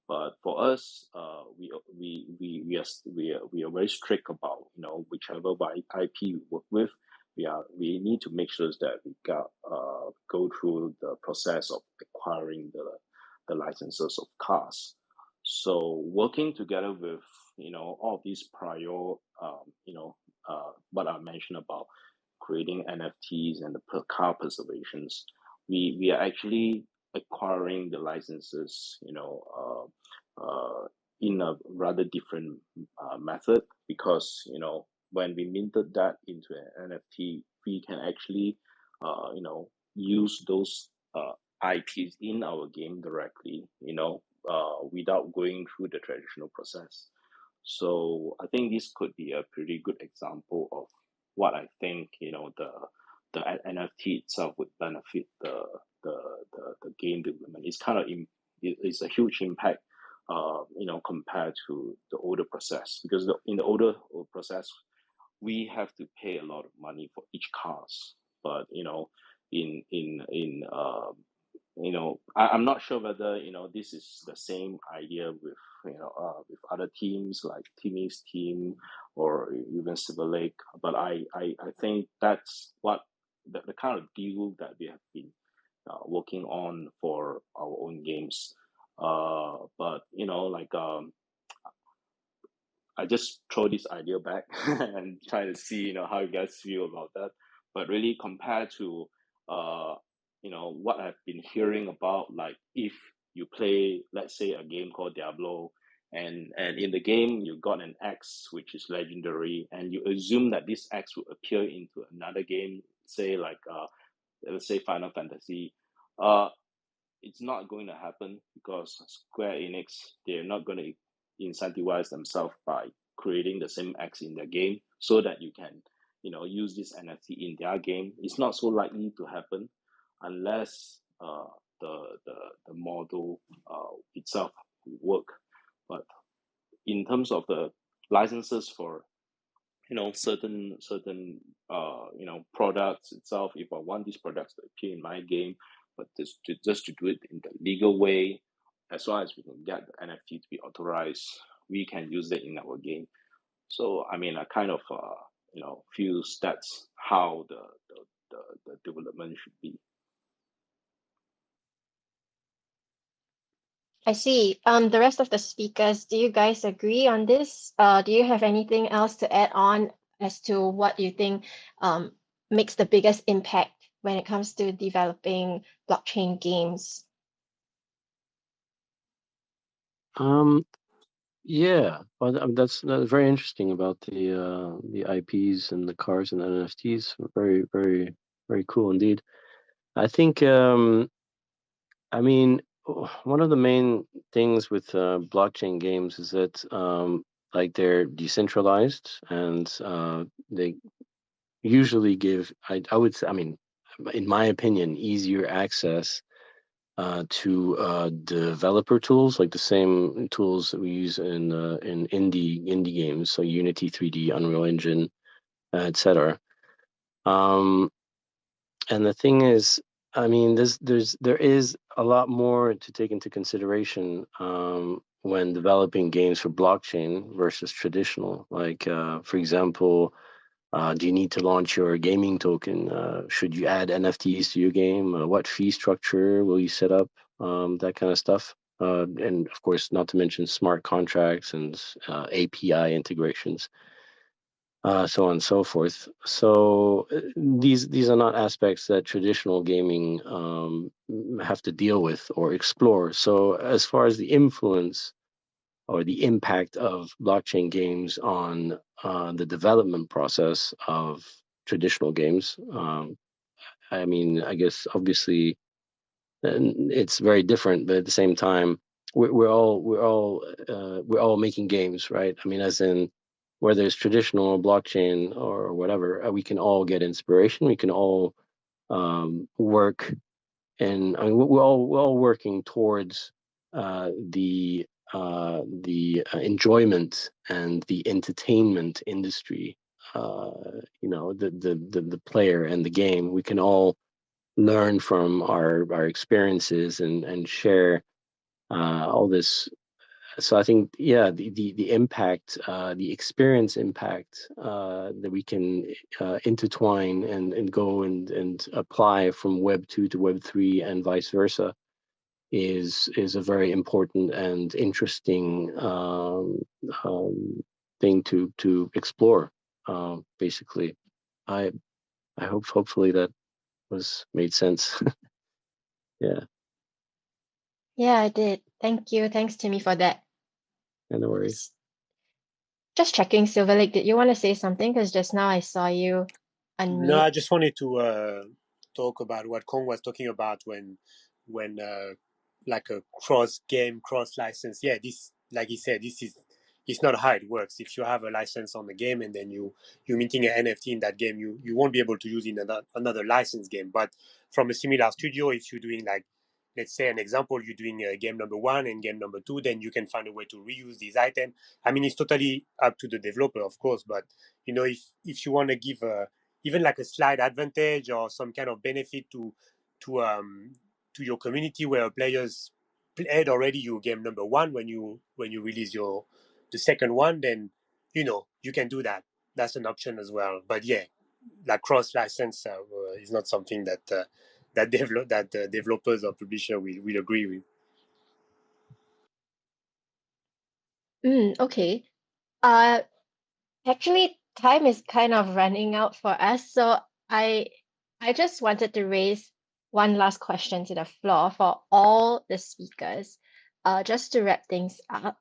but for us, we are very strict about whichever IP we work with. We need to make sure that we go through the process of acquiring the licenses of cars. So working together with all of these prior what I mentioned about creating NFTs and the car preservations, we are actually acquiring the licenses, in a rather different method, because when we minted that into an NFT, we can actually use those IPs in our game directly, without going through the traditional process. So I think this could be a pretty good example of what I think the NFT itself would benefit the game development. It's kind of it's a huge impact, compared to the older process, because in the older process we have to pay a lot of money for each cars. But I'm not sure whether this is the same idea with with other teams like Timmy's team or even Silver Lake. But I think that's what the kind of deal that we have been working on for our own games. But I just throw this idea back and try to see how you guys feel about that. But really, compared to what I've been hearing about, like if you play, let's say, a game called Diablo, and in the game you got an X which is legendary, and you assume that this X will appear into another game, say like let's say Final Fantasy. It's not going to happen, because Square Enix, they're not going to incentivize themselves by creating the same X in their game so that you can use this NFT in their game. It's not so likely to happen unless the model itself will work. But in terms of the licenses for certain products itself, if I want these products to appear in my game, but just to do it in the legal way, as long as we can get the NFT to be authorized, we can use it in our game. So I mean, I kind of feels that's how the development should be. I see. The rest of the speakers, do you guys agree on this? Do you have anything else to add on as to what you think makes the biggest impact when it comes to developing blockchain games? Yeah, well, that's very interesting about the IPs and the cars and the NFTs. Very, very, very cool indeed. I think, I mean, one of the main things with blockchain games is that like they're decentralized, and they usually give, I would say, I mean, in my opinion, easier access to developer tools, like the same tools that we use in indie games, so Unity 3D, Unreal Engine, etc. And the thing is, I mean, there is a lot more to take into consideration when developing games for blockchain versus traditional. Like, for example, do you need to launch your gaming token? Should you add NFTs to your game? What fee structure will you set up? That kind of stuff. And of course, not to mention smart contracts and API integrations, so on and so forth. So these are not aspects that traditional gaming have to deal with or explore. So as far as the influence or the impact of blockchain games on the development process of traditional games. I mean, I guess obviously it's very different, but at the same time, we're all making games, right? I mean, as in whether it's traditional or blockchain or whatever, we can all get inspiration. We can all work, and I mean, we're all working towards the enjoyment and the entertainment industry. The player and the game. We can all learn from our experiences and share all this. So I think, yeah, the impact, the experience impact that we can intertwine and go and apply from Web 2 to Web 3 and vice versa is a very important and interesting thing to explore. Basically, I hopefully that was made sense. Yeah, Yeah, I did. Thank you. Thanks, Timmy, for that. no worries. Just checking, Silver Lake, did you want to say something? Because just now I saw you unmute. No, I just wanted to talk about what Kong was talking about when like a cross game, cross license. Yeah, this, like he said, it's not how it works. If you have a license on the game and then you're minting an NFT in that game, you won't be able to use in another licensed game. But from a similar studio, if you're doing, like, let's say an example, you're doing game number 1 and game number 2, then you can find a way to reuse these items. I mean, it's totally up to the developer, of course, but if you want to give even like a slight advantage or some kind of benefit to your community, where players played already your game number 1 when you release the second one, then you can do that. That's an option as well. But yeah, like cross license is not something that developers or publisher will agree with. Okay. Actually, time is kind of running out for us, so I just wanted to raise one last question to the floor for all the speakers. Just to wrap things up,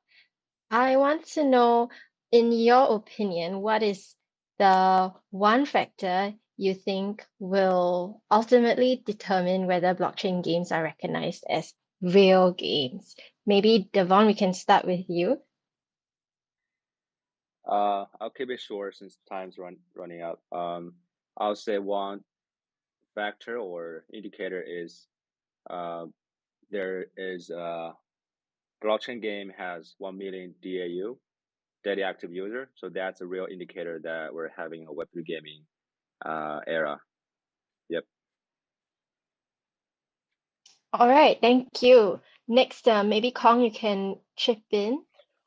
I want to know, in your opinion, what is the one factor you think will ultimately determine whether blockchain games are recognized as real games? Maybe, Devon, we can start with you. I'll keep it short since time's running out. I'll say one factor or indicator is there is a blockchain game has 1 million DAU, daily active user. So that's a real indicator that we're having a Web3 gaming era. Yep. All right, thank you. Next, maybe Kong, you can chip in.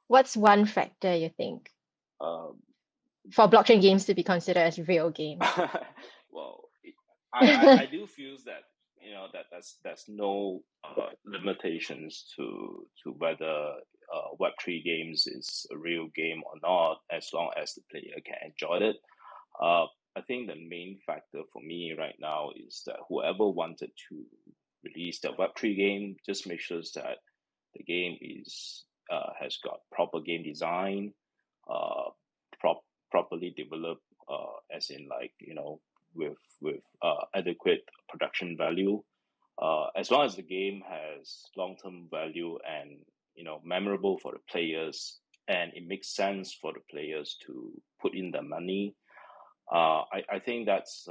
What's one factor you think for blockchain games to be considered as real games? Well, I do feel that that there's no limitations to whether Web3 games is a real game or not, as long as the player can enjoy it. I think the main factor for me right now is that whoever wanted to release the Web3 game, just make sure that the game is has got proper game design, properly developed, as in, like, with adequate production value. As long as the game has long-term value and memorable for the players, and it makes sense for the players to put in the money, I think that's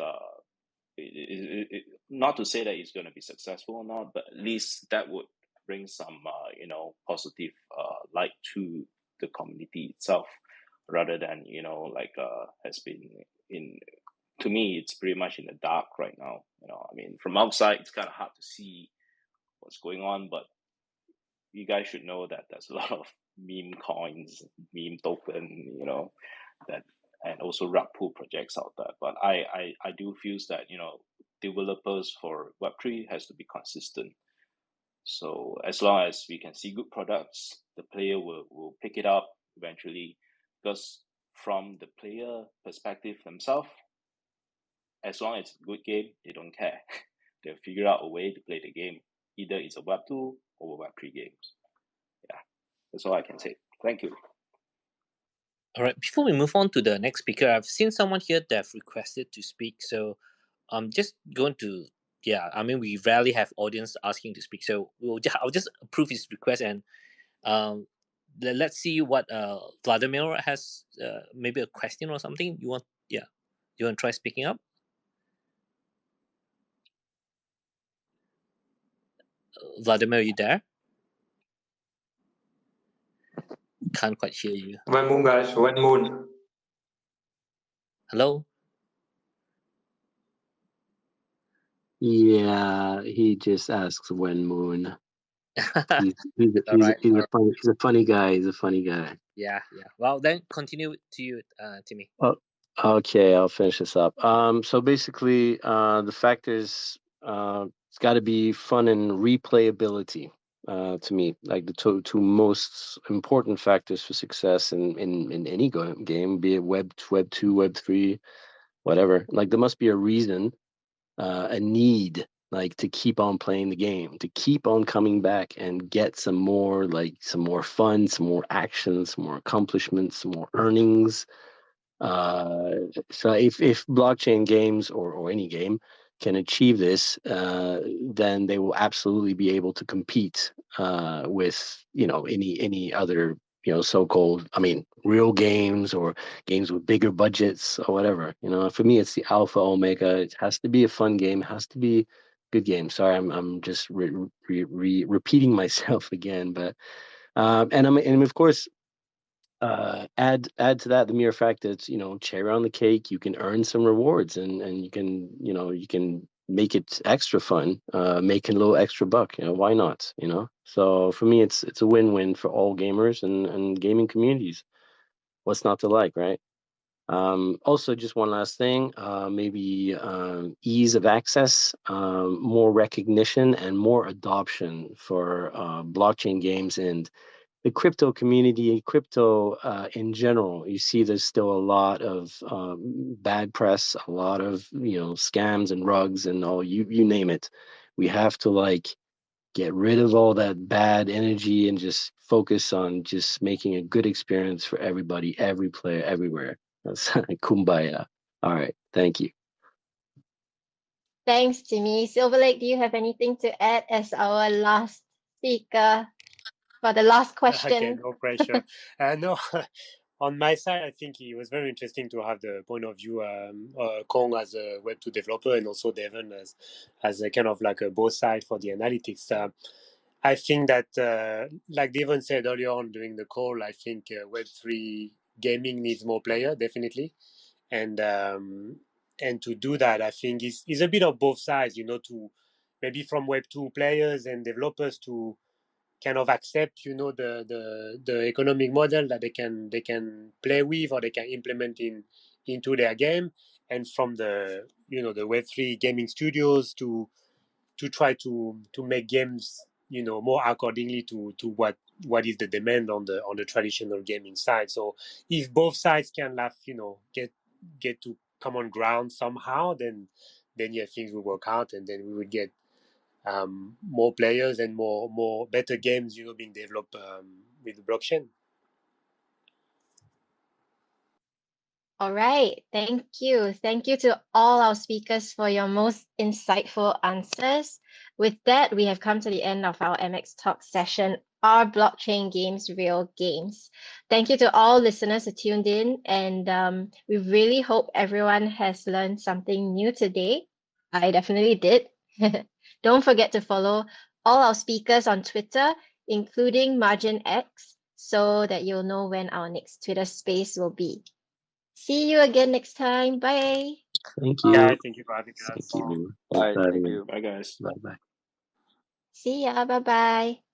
not to say that it's going to be successful or not, but at least that would bring some positive light to the community itself, rather than has been in. To me, it's pretty much in the dark right now. I mean, from outside, it's kind of hard to see what's going on, but you guys should know that there's a lot of meme coins, meme token, that, and also rug pull projects out there. But I do feel that developers for Web3 has to be consistent. So as long as we can see good products, the player will pick it up eventually, because from the player perspective themselves, as long as it's a good game, they don't care. They'll figure out a way to play the game. Either it's a Web2 or Web3 games. Yeah, that's all I can say. Thank you. All right. Before we move on to the next speaker, I've seen someone here that have requested to speak. So I'm just going to, I mean, we rarely have audience asking to speak. So I'll just approve his request, and let's see what Vladimir has, maybe a question or something. You want to try speaking up? Vladimir, are you there? Can't quite hear you. When moon, guys, when moon. Hello? Yeah, he just asks when moon. He's All right. a funny guy. He's a funny guy. Yeah. Well, then continue to you, Timmy. Oh, okay, I'll finish this up. So basically, the factors, it's got to be fun and replayability. To me, like the two most important factors for success in any game, be it Web 2, Web 3, whatever. Like there must be a reason, a need, like to keep on playing the game, to keep on coming back and get some more fun, some more action, some more accomplishments, some more earnings. So if blockchain games or any game can achieve this, then they will absolutely be able to compete with any other so-called, I mean, real games or games with bigger budgets or whatever. For me, it's the alpha omega. It has to be a fun game. It has to be a good game. Sorry, I'm just repeating myself again, but and of course, add to that the mere fact that it's cherry on the cake. You can earn some rewards, and you can make it extra fun, making a little extra buck. Why not? So for me, it's a win-win for all gamers and gaming communities. What's not to like, right? Also, just one last thing, maybe ease of access, more recognition, and more adoption for blockchain games and the crypto community, crypto in general. You see there's still a lot of bad press, a lot of scams and rugs and all, you name it. We have to get rid of all that bad energy and just focus on just making a good experience for everybody, every player, everywhere. That's kumbaya. All right, thank you. Thanks, Timmy. Silver Lake, do you have anything to add as our last speaker for the last question? Okay, no pressure. No, on my side, I think it was very interesting to have the point of view, Kong as a Web2 developer and also Devon as a kind of like a both side for the analytics. I think that, like Devon said earlier on during the call, I think Web3 gaming needs more player, definitely. And to do that, I think is a bit of both sides, to maybe from Web2 players and developers to kind of accept the economic model that they can play with or they can implement into their game, and from the the Web3 gaming studios to try to make games more accordingly to what is the demand on the traditional gaming side. So if both sides can get to common ground somehow, then yeah, things will work out, and then we would get more players and more better games being developed with blockchain. All right. Thank you. Thank you to all our speakers for your most insightful answers. With that, we have come to the end of our MX Talk session. Are blockchain games real games? Thank you to all listeners who tuned in, and we really hope everyone has learned something new today. I definitely did. Don't forget to follow all our speakers on Twitter, including MarginX, so that you'll know when our next Twitter space will be. See you again next time. Bye. Thank you. Guys, thank you for having us. Thank you. Bye. Thanks for having Thank me. you. Bye, guys. Bye bye. See ya. Bye bye.